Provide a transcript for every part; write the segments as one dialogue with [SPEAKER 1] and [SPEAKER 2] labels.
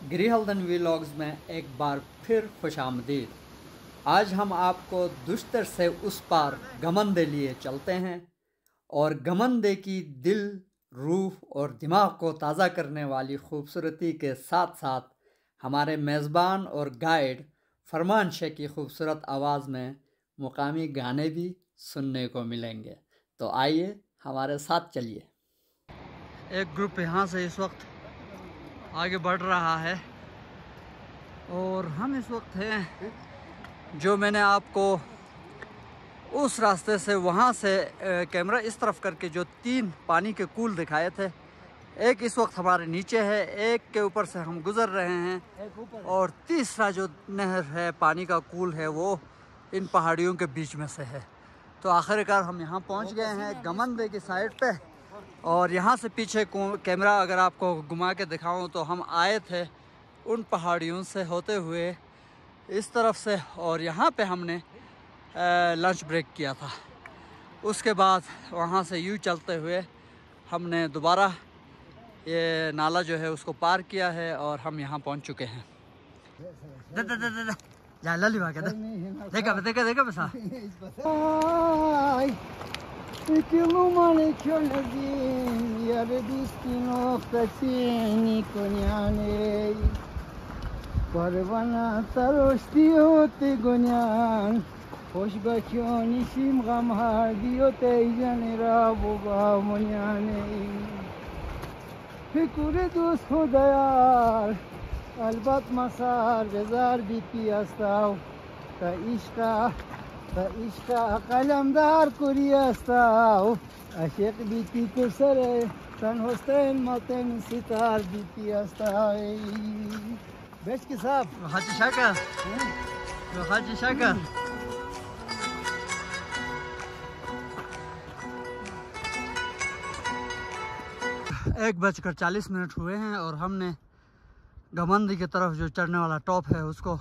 [SPEAKER 1] गृहल्दन vlogs में एक बार फिर खुशामदीद। आज हम आपको दुश्तर से उस पार गमंदे लिए चलते हैं और गमंदे की दिल, रूह और दिमाग को ताज़ा करने वाली खूबसूरती के साथ साथ हमारे मेज़बान और गाइड फरमान शेख की खूबसूरत आवाज़ में मुकामी गाने भी सुनने को मिलेंगे। तो आइए हमारे साथ चलिए। एक ग्रुप यहाँ से इस वक्त आगे बढ़ रहा है और हम इस वक्त हैं जो मैंने आपको उस रास्ते से वहाँ से कैमरा इस तरफ करके जो 3 पानी के कूल दिखाए थे, एक इस वक्त हमारे नीचे है, एक के ऊपर से हम गुज़र रहे हैं और तीसरा जो नहर है, पानी का कूल है, वो इन पहाड़ियों के बीच में से है। तो आखिरकार हम यहाँ पहुँच गए हैं गमंदे की साइड पे और यहाँ से पीछे कैमरा अगर आपको घुमा के दिखाऊं तो हम आए थे उन पहाड़ियों से होते हुए इस तरफ से और यहाँ पे हमने लंच ब्रेक किया था। उसके बाद वहाँ से यूँ चलते हुए हमने दोबारा ये नाला जो है उसको पार किया है और हम यहाँ पहुँच चुके हैं। देखा बसा
[SPEAKER 2] Parvana taroshti hote gonyan hosh bachoni sim gam hadiote janera boba monyane fikure dos khodayar albat masar bezar biti astav ta ishqa qalamdar kuri astav ashiq biti kusare tan hosten maten sitar biti astav बेच के साहब
[SPEAKER 1] हाजी शाकर हाजी शाकर 1:40 हुए हैं और हमने गमंदी की तरफ जो चढ़ने वाला टॉप है उसको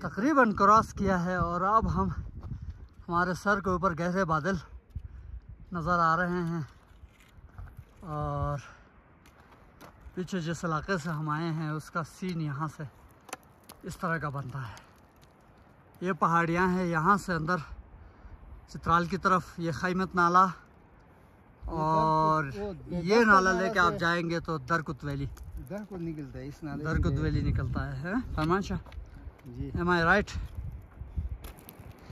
[SPEAKER 1] तकरीबन क्रॉस किया है और अब हम हमारे सर के ऊपर गहरे बादल नज़र आ रहे हैं और पीछे जिस इलाके से हम आए हैं उसका सीन यहाँ से इस तरह का बनता है। ये पहाड़ियाँ हैं, यहाँ से अंदर चित्राल की तरफ ये खैमत नाला और ये नाला लेके आप जाएंगे तो दरकुत वैली
[SPEAKER 2] निकलता है। इस नाले
[SPEAKER 1] दरकुत वैली निकलता है फरमान शाह जी, एम आई राइट?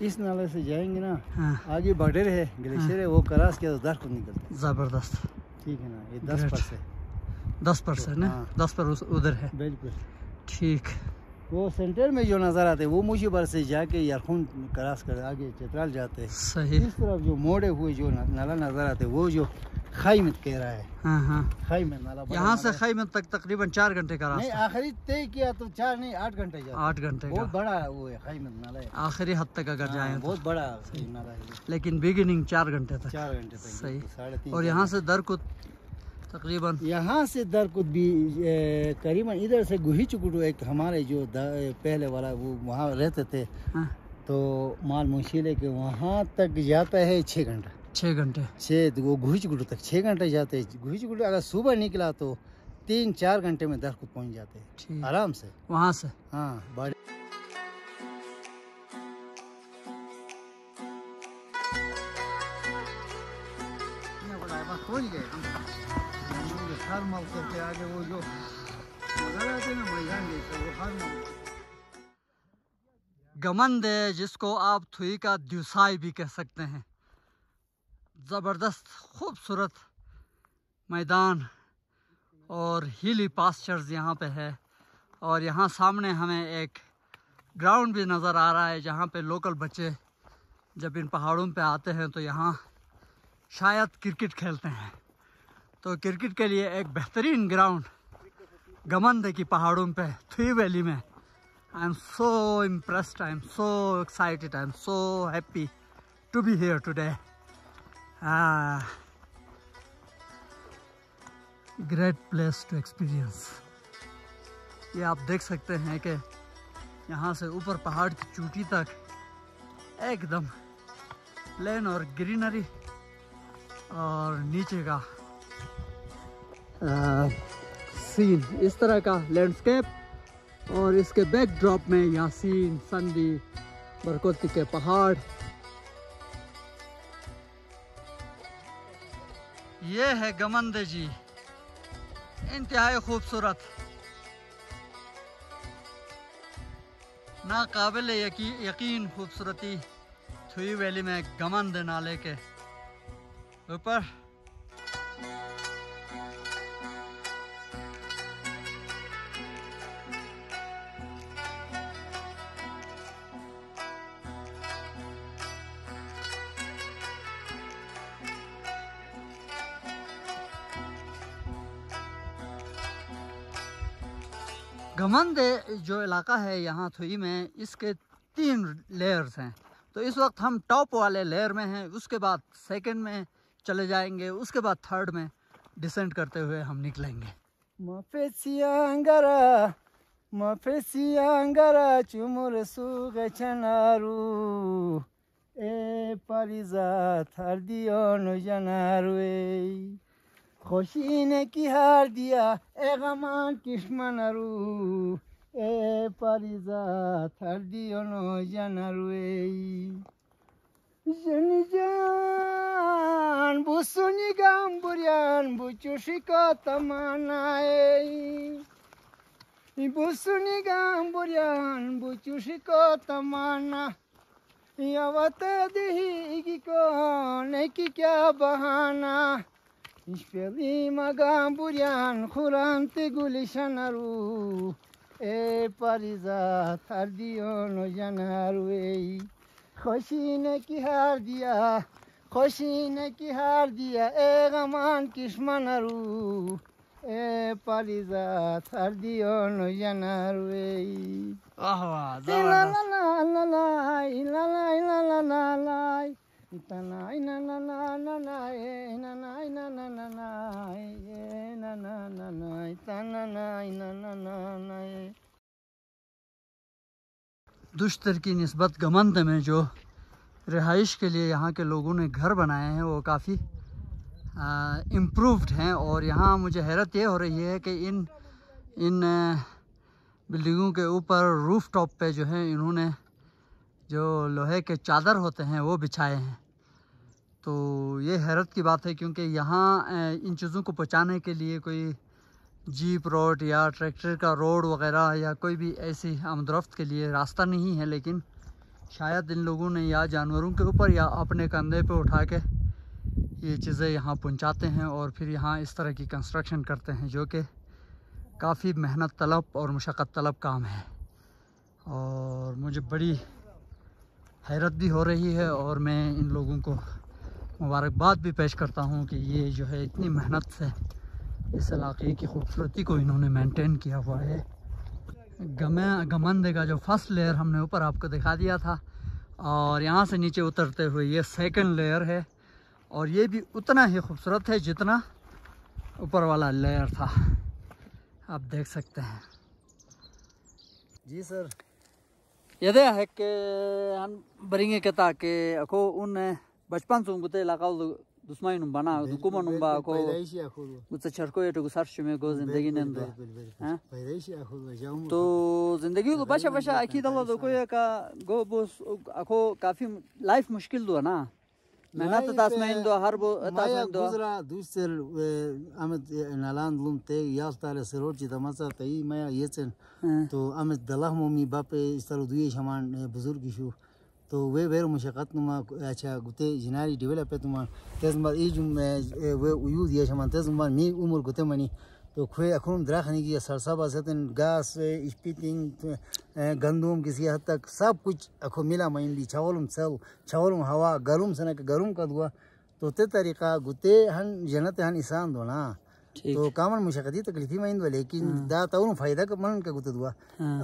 [SPEAKER 2] इस नाले से जाएंगे ना,
[SPEAKER 1] हाँ।
[SPEAKER 2] आगे बॉर्डर है, ग्लेशियर है, वो क्रॉस किया तो दरकुत निकलता है।
[SPEAKER 1] ज़बरदस्त,
[SPEAKER 2] ठीक है ना? ये 10%
[SPEAKER 1] ना,
[SPEAKER 2] हाँ।
[SPEAKER 1] 10 पर उधर है,
[SPEAKER 2] बिल्कुल
[SPEAKER 1] ठीक।
[SPEAKER 2] वो सेंटर में जो नज़र आते हैं वो मुझे पर से जाके यारखून क्रॉस कर आगे चित्राल जाते हैं।
[SPEAKER 1] सही।
[SPEAKER 2] इस तरफ जो मोड़े हुए जो नाला नज़र आते हैं वो जो खैमत कह रहा है।
[SPEAKER 1] हाँ हाँ,
[SPEAKER 2] खैमत नाला
[SPEAKER 1] यहाँ से खैमत तक तकरीबन 4 घंटे का रास्ता।
[SPEAKER 2] नहीं, आखिरी तय किया तो 4 नहीं 8 घंटे जाते।
[SPEAKER 1] 8 घंटे का
[SPEAKER 2] बहुत बड़ा वो है खैमत नाला है।
[SPEAKER 1] आखिरी हद तक अगर जाएं तो
[SPEAKER 2] बहुत बड़ा नाला है,
[SPEAKER 1] लेकिन बिगिनिंग 4 घंटे तक।
[SPEAKER 2] 4 घंटे तक
[SPEAKER 1] सही।
[SPEAKER 2] 3.5
[SPEAKER 1] और यहाँ से दरकुत तकरीबन,
[SPEAKER 2] यहाँ से दरकुत भी करीबन इधर से गुही चुकुटू एक हमारे जो पहले वाला वो वहाँ रहते थे।
[SPEAKER 1] हाँ।
[SPEAKER 2] तो माल मुंशीले के वहाँ तक जाता है 6 घंटा।
[SPEAKER 1] 6 घंटे
[SPEAKER 2] 6 वो गुही चुकुटू तक 6 घंटे जाते हैं। गुही चुकुटू अगर सुबह निकला तो 3-4 घंटे में दरकुत पहुँच जाते हैं आराम से
[SPEAKER 1] वहाँ से।
[SPEAKER 2] हाँ बड़े पहुँच गए हर मौसम के आगे वो जो नजर आते ना मैदान जैसा वो हर
[SPEAKER 1] गमंदे जिसको आप थुई का द्यूसाई भी कह सकते हैं। ज़बरदस्त खूबसूरत मैदान और हिली पास्चर्स यहाँ पे है और यहाँ सामने हमें एक ग्राउंड भी नज़र आ रहा है जहाँ पे लोकल बच्चे जब इन पहाड़ों पे आते हैं तो यहाँ शायद क्रिकेट खेलते हैं। तो क्रिकेट के लिए एक बेहतरीन ग्राउंड गमंदे की पहाड़ों पे थुई वैली में। I am so impressed, I am so excited, I am so happy to be here today. Great place to experience. ये आप देख सकते हैं कि यहाँ से ऊपर पहाड़ की चोटी तक एकदम प्लेन और ग्रीनरी और नीचे का सीन, इस तरह का लैंडस्केप और इसके बैकड्रॉप में यासीन, संदी, बरकोती के पहाड़। ये है गमंदे जी, इंतहाई खूबसूरत, नाकाबिल यकीन खूबसूरती थुई वैली में गमंदे नाले के ऊपर। गमंदे जो इलाका है यहाँ थुई में, इसके 3 लेयर्स हैं। तो इस वक्त हम टॉप वाले लेयर में हैं, उसके बाद सेकंड में चले जाएंगे, उसके बाद थर्ड में डिसेंड करते हुए हम निकलेंगे।
[SPEAKER 2] मफेसियांगरा चुमुर सुग चनारू ए परिजा थर्दियो न जनारू खुशी की हार दिया ए गमान किस्मनारू ए परिजा थर्दियो न जनारू जनी जान बुसुनी गांबुरियान बुचुशिका तमानाए बुसुनी गांबुरियान बुचुशिका तमाना यावते दिही को नेकी क्या बहाना इश्पेली मगांबुरियान खुरांते गुलिशनारू ए परिजा थर्दियो न जनारू खुशी ने की हार दिया, खुशी ने की हार दिया ए गमान किस्मनारू ए परिजा थर्दियो न जनारू
[SPEAKER 1] वाह वाह,
[SPEAKER 2] ला ला ला ला ला ला ला ला ला ला इतना ना ना ना ना ना ए ना ना ना ना ना ना ए ना ना ना ना इतना ना ना ना ना ना।
[SPEAKER 1] दुश्तर की निस्बत गमंद में जो रिहाइश के लिए यहाँ के लोगों ने घर बनाए हैं वो काफ़ी इम्प्रूव्ड हैं। और यहाँ मुझे हैरत ये हो रही है कि इन बिल्डिंगों के ऊपर रूफ टॉप पे जो है इन्होंने जो लोहे के चादर होते हैं वो बिछाए हैं। तो ये हैरत की बात है, क्योंकि यहाँ इन चीज़ों को पहुँचाने के लिए कोई जीप रोड या ट्रैक्टर का रोड वगैरह या कोई भी ऐसी आमदरफ्त के लिए रास्ता नहीं है, लेकिन शायद इन लोगों ने या जानवरों के ऊपर या अपने कंधे पे उठा के ये चीज़ें यहाँ पहुँचाते हैं और फिर यहाँ इस तरह की कंस्ट्रक्शन करते हैं, जो कि काफ़ी मेहनत तलब और मुशक्क़त तलब काम है। और मुझे बड़ी हैरत भी हो रही है और मैं इन लोगों को मुबारकबाद भी पेश करता हूँ कि ये जो है इतनी मेहनत से इस इलाके की खूबसूरती को इन्होंने मेंटेन किया हुआ है। गमंदे का जो फर्स्ट लेयर हमने ऊपर आपको दिखा दिया था, और यहाँ से नीचे उतरते हुए ये सेकंड लेयर है, और ये भी उतना ही खूबसूरत है जितना ऊपर वाला लेयर था, आप देख सकते हैं।
[SPEAKER 2] जी सर,
[SPEAKER 1] ये है कि हम बरिंगे कहता कि अको उन बचपन से उनके इलाका दुश्मन बना दुकुमन बा को उस चरको ये तो सर्च में गो जिंदगी ने हैं तो जिंदगी को बशा बशा अकीद अल्लाह दो कोई का गो बस अको काफी लाइफ मुश्किल दो ना मेहनत तास में दो हर बो तास में दो
[SPEAKER 2] गुजरा दूसर अमित नालान लुमते यास ताले सरोड जी तमासा तई मैं ये तो अमित दलाह मम्मी बापे इस तरह दुए शमान बुजुर्ग शु तो वे वेर मुशक्क़त नुमा अच्छा गुते जिनारी डेवलप है तुम तेज़ ये जो वे उयूद ये शमान तेज़ मी उम्र गुते मनी तो खोए अखुन दराखनी की सरसाबा सतन गास स्पीटिंग गंदुम किसी हद तक सब कुछ अखो मिला महिंदी चावलम हवा गरम सना के गरम का दुआ तो ते तरीका गुते हन जन्नत हन इंसान दो ना तो कामन मुशक्क़ती तकलीफी महिंद लेकिन दा ताउन फायदा का मन का गुते दुआ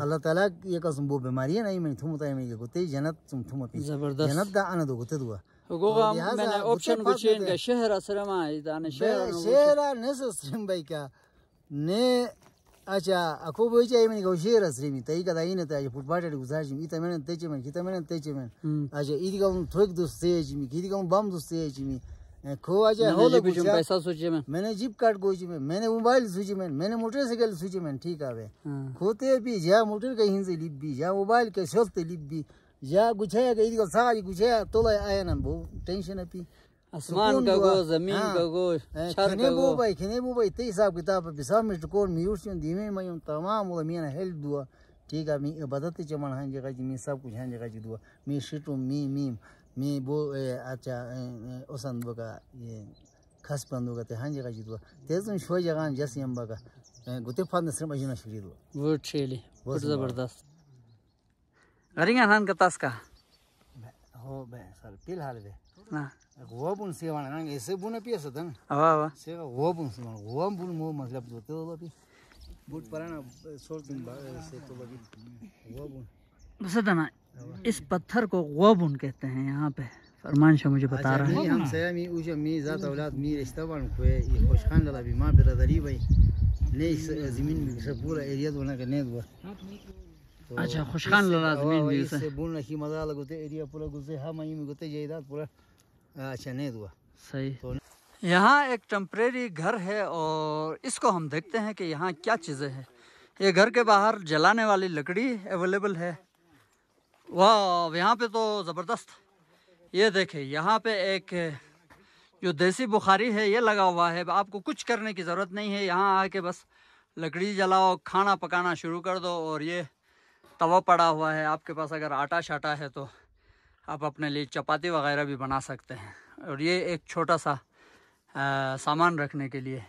[SPEAKER 2] अल्लाह ताला ये कसम वो बीमारी है नहीं मैं थुमता है मैं गुते जन्नत तुम पी जन्नत दा आना दो गुते दुआ
[SPEAKER 1] गोगा मैंने ऑप्शन गुचेन का शहर असरमा इदाने
[SPEAKER 2] शहर नेसस्ट्रीम भाई का ने अच्छा अको बोई चाहिए मैंने शहर असरीमी तई का दाई ने ताजे फुटबाल गुजारिश मी तमने तेचे में किता मैंने तेचे में अच्छा इदी का थोक दोस्ते जी मी किदी का बम दोस्ते जी मी खो आ जाए हो लो कुछ
[SPEAKER 1] पैसा सोचे में
[SPEAKER 2] मैंने जिप कार्ड गोची में मैंने मोबाइल सूची में मैंने मोटरसाइकिल सूची में ठीक है खोते भी जा मोटर का हिंसे लिप भी जा मोबाइल के सोते लिप भी जा गुछया के इधर सारी गुछया तो आया ना वो टेंशन है पी
[SPEAKER 1] आसमान का गो जमीन का गो छर का गो
[SPEAKER 2] खने वो भाई ते हिसाब किताब पे सब मिस्टर कोर म्यूजियम धीमे में तमाम वो मेरा हेल्प दुआ ठीक है मैं बदलते चमन हां जगह जी मैं सब कुछ हां जगह जी दुआ मैं शिटू मी वो अच्छा ओसन बगा ये खास बंदो का ते हां जगह जी दुआ तेजन शो जगह जैसे हम बगा गुते फान से मजना शुरू दुआ
[SPEAKER 1] वो चली बहुत जबरदस्त गरिंगा हां का तास का
[SPEAKER 2] हो बे सर फिलहाल बे
[SPEAKER 1] ना
[SPEAKER 2] वो बुन से वाला ना ऐसे बुन पिया सदन
[SPEAKER 1] वाह
[SPEAKER 2] से वो बुन से वो बुन मो मतलब तो लबी बूट पराना छोड़ तुम से तो लगी वो बुन
[SPEAKER 1] बस ना इस पत्थर को गोबुन कहते हैं यहाँ पे फरमान शाह मुझे बता रहा है
[SPEAKER 2] हम से मी उजे मी जात औलाद मी रिश्ता बन को ये खुशखान लला भी मां बिरादरी भाई ने इस जमीन में से पूरा एरिया दोना के ने दुआ
[SPEAKER 1] अच्छा खुशखान लला जमीन भी
[SPEAKER 2] से बुन की मजा लगते एरिया पूरा गुजे हम ही में गुते जायदाद पूरा अच्छा ने दुआ
[SPEAKER 1] सही यहाँ एक टेम्परेरी घर है और इसको हम देखते हैं कि यहाँ क्या चीज़ें हैं। ये घर के बाहर जलाने वाली लकड़ी अवेलेबल है। वाह यहाँ पे तो ज़बरदस्त। ये देखें यहाँ पे एक जो देसी बुखारी है ये लगा हुआ है। आपको कुछ करने की ज़रूरत नहीं है, यहाँ आके बस लकड़ी जलाओ, खाना पकाना शुरू कर दो। और ये तवा पड़ा हुआ है, आपके पास अगर आटा शाटा है तो आप अपने लिए चपाती वगैरह भी बना सकते हैं। और ये एक छोटा सा सामान रखने के लिए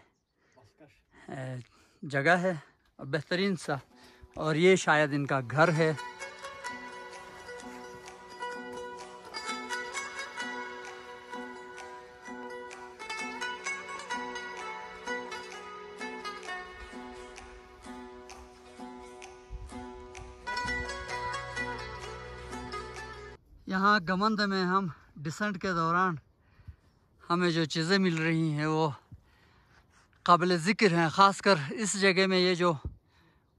[SPEAKER 1] जगह है बेहतरीन सा। और ये शायद इनका घर है। यहाँ गमंद में हम डिसेंट के दौरान हमें जो चीज़ें मिल रही हैं वो काबिल ज़िक्र हैं। ख़ासकर इस जगह में ये जो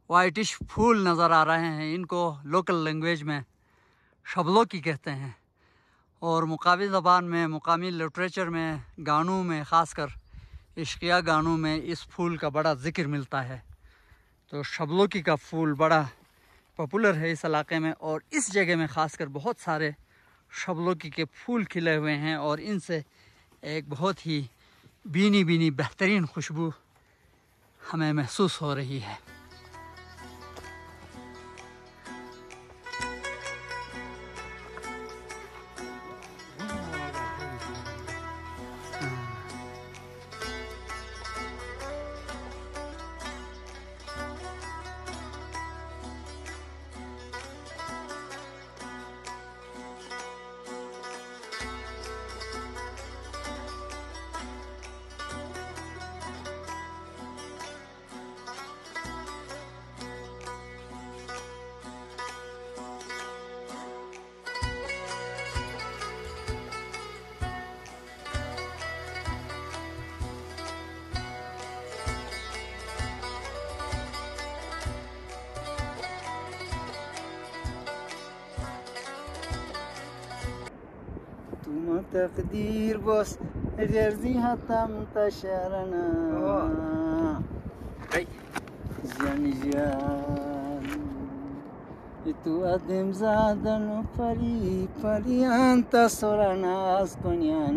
[SPEAKER 1] वाइटिश फूल नज़र आ रहे हैं इनको लोकल लैंग्वेज में शबलोकी कहते हैं। और मुकामी ज़बान में, मुकामी लिटरेचर में, गानों में, ख़ासकर इश्किया गानों में इस फूल का बड़ा ज़िक्र मिलता है। तो शबलोकी का फूल बड़ा पॉपुलर है इस इलाके में। और इस जगह में ख़ासकर बहुत सारे शबलोकी के फूल खिले हुए हैं और इनसे एक बहुत ही बीनी बीनी बेहतरीन खुशबू हमें महसूस हो रही है।
[SPEAKER 2] तुम तकदीर बस जर्जी हतम तशरना जन जान तू अदम जादन परी परियान तसरनास कोनियान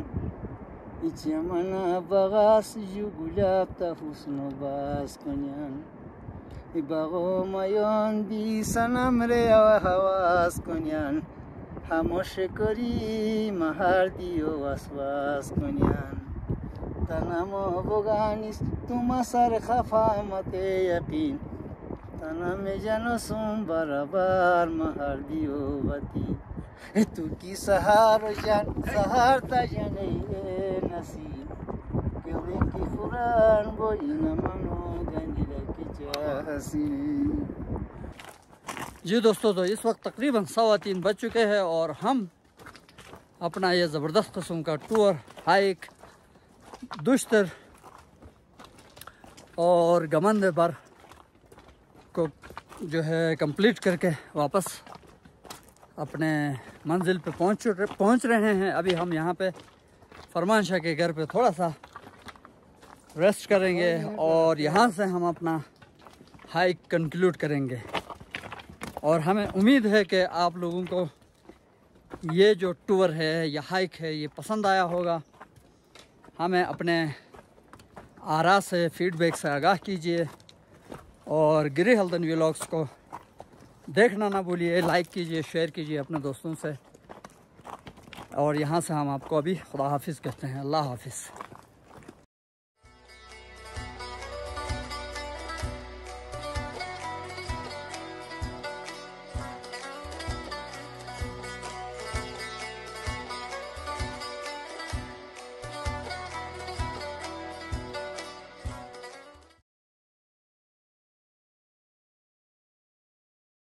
[SPEAKER 2] इचमना बगास जो गुलाब ता हुस्न बास कोनियान इबागो मायोन बी सनम रे हवास कोनियान खामोश करी महार दियो वासवास कोनियान तनामो बोगानिस तुम सर खफा मते यकीन तना में जानो सुम बराबर महार दियो बती तू की सहार जान सहार ता जाने नसीब केवे की कुरान बोई न मनो गंजिले की चाहसी।
[SPEAKER 1] जी दोस्तों, तो इस वक्त तकरीबन 3:15 बज चुके हैं और हम अपना ये ज़बरदस्त किस्म का टूर, हाइक, दुश्तर और गमंद पर को जो है कंप्लीट करके वापस अपने मंजिल पे पहुंच रहे हैं। अभी हम यहाँ पे फरमान शाह के घर पे थोड़ा सा रेस्ट करेंगे और यहाँ से हम अपना हाइक कंक्लूड करेंगे। और हमें उम्मीद है कि आप लोगों को ये जो टूर है या हाइक है ये पसंद आया होगा। हमें अपने आरा से फीडबैक से आगाह कीजिए और गिरी हल्दन व्लॉग्स को देखना ना भूलिए, लाइक कीजिए, शेयर कीजिए अपने दोस्तों से। और यहाँ से हम आपको अभी खुदा हाफिज़ कहते हैं। अल्लाह हाफिज़।